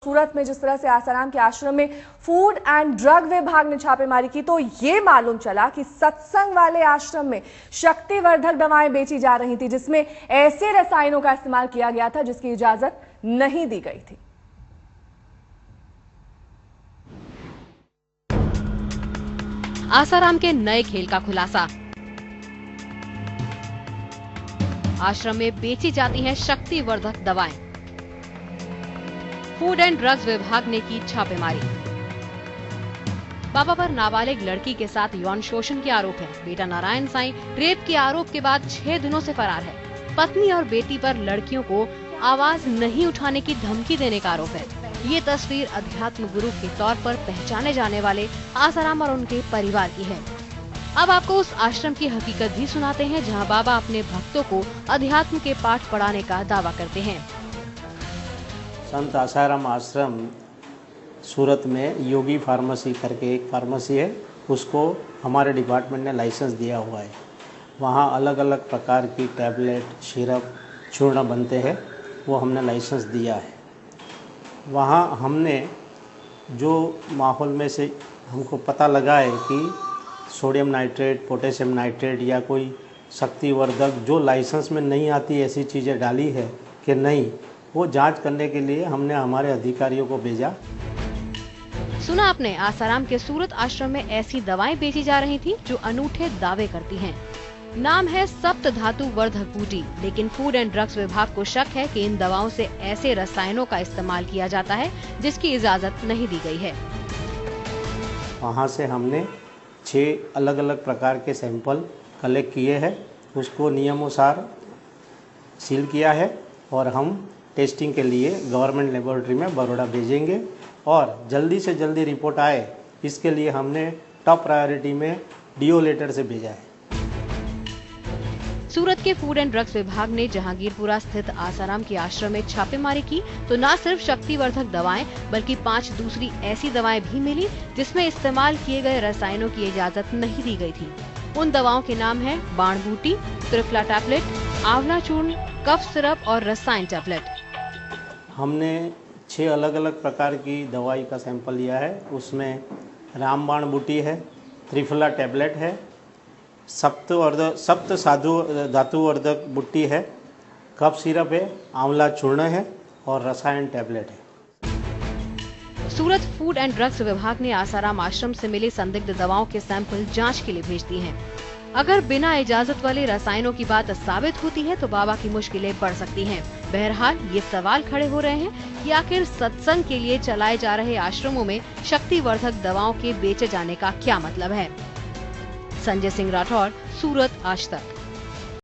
सूरत में जिस तरह से आसाराम के आश्रम में फूड एंड ड्रग विभाग ने छापेमारी की तो ये मालूम चला कि सत्संग वाले आश्रम में शक्तिवर्धक दवाएं बेची जा रही थी, जिसमें ऐसे रसायनों का इस्तेमाल किया गया था जिसकी इजाजत नहीं दी गई थी। आसाराम के नए खेल का खुलासा। आश्रम में बेची जाती हैं शक्तिवर्धक दवाएं। फूड एंड ड्रग्स विभाग ने की छापेमारी। बाबा पर नाबालिग लड़की के साथ यौन शोषण के आरोप है। बेटा नारायण साईं रेप के आरोप के बाद 6 दिनों से फरार है। पत्नी और बेटी पर लड़कियों को आवाज नहीं उठाने की धमकी देने का आरोप है। ये तस्वीर अध्यात्म गुरु के तौर पर पहचाने जाने वाले आसाराम और उनके परिवार की है। अब आपको उस आश्रम की हकीकत भी सुनाते हैं जहां बाबा अपने भक्तों को अध्यात्म के पाठ पढ़ाने का दावा करते हैं। संत आसाराम आश्रम सूरत में योगी फार्मेसी करके एक फार्मेसी है, उसको हमारे डिपार्टमेंट ने लाइसेंस दिया हुआ है। वहाँ अलग अलग प्रकार की टैबलेट, सिरप, चूर्ण बनते हैं, वो हमने लाइसेंस दिया है। वहाँ हमने जो माहौल में से हमको पता लगा है कि सोडियम नाइट्रेट, पोटेशियम नाइट्रेट या कोई शक्तिवर्धक जो लाइसेंस में नहीं आती ऐसी चीज़ें डाली है कि नहीं, वो जांच करने के लिए हमने हमारे अधिकारियों को भेजा। सुना आपने, आसाराम के सूरत आश्रम में ऐसी दवाएं बेची जा रही थी जो अनूठे दावे करती हैं। नाम है सप्त धातु वर्धक बूटी, लेकिन फूड एंड ड्रग्स विभाग को शक है कि इन दवाओं से ऐसे रसायनों का इस्तेमाल किया जाता है जिसकी इजाजत नहीं दी गई है। वहाँ से हमने 6 अलग अलग प्रकार के सैंपल कलेक्ट किए हैं, उसको नियमानुसार सील किया है और हम टेस्टिंग के लिए गवर्नमेंट लेबोरेटरी में बड़ौदा भेजेंगे और जल्दी से जल्दी रिपोर्ट आए, इसके लिए हमने टॉप प्रायोरिटी में डीओ लेटर से भेजा है। सूरत के फूड एंड ड्रग्स विभाग ने जहांगीरपुरा स्थित आसाराम के आश्रम में छापेमारी की तो न सिर्फ शक्तिवर्धक दवाएं बल्कि 5 दूसरी ऐसी दवाएं भी मिली जिसमें इस्तेमाल किए गए रसायनों की इजाजत नहीं दी गई थी। उन दवाओं के नाम है बाण बूटी, त्रिफला टैबलेट, आंवला चूर्ण, कफ सिरप और रसायन टैबलेट। हमने 6 अलग अलग प्रकार की दवाई का सैंपल लिया है, उसमें रामबाण बूटी है, त्रिफला टैबलेट है, सप्त धातुवर्धक बूटी है, कफ सिरप है, आंवला चूर्ण है और रसायन टैबलेट है। सूरत फूड एंड ड्रग्स विभाग ने आसाराम आश्रम से मिली संदिग्ध दवाओं के सैंपल जांच के लिए भेज दिए हैं। अगर बिना इजाजत वाले रसायनों की बात साबित होती है तो बाबा की मुश्किलें बढ़ सकती हैं। बहरहाल ये सवाल खड़े हो रहे हैं कि आखिर सत्संग के लिए चलाए जा रहे आश्रमों में शक्तिवर्धक दवाओं के बेचे जाने का क्या मतलब है। संजय सिंह राठौर, सूरत, आज तक।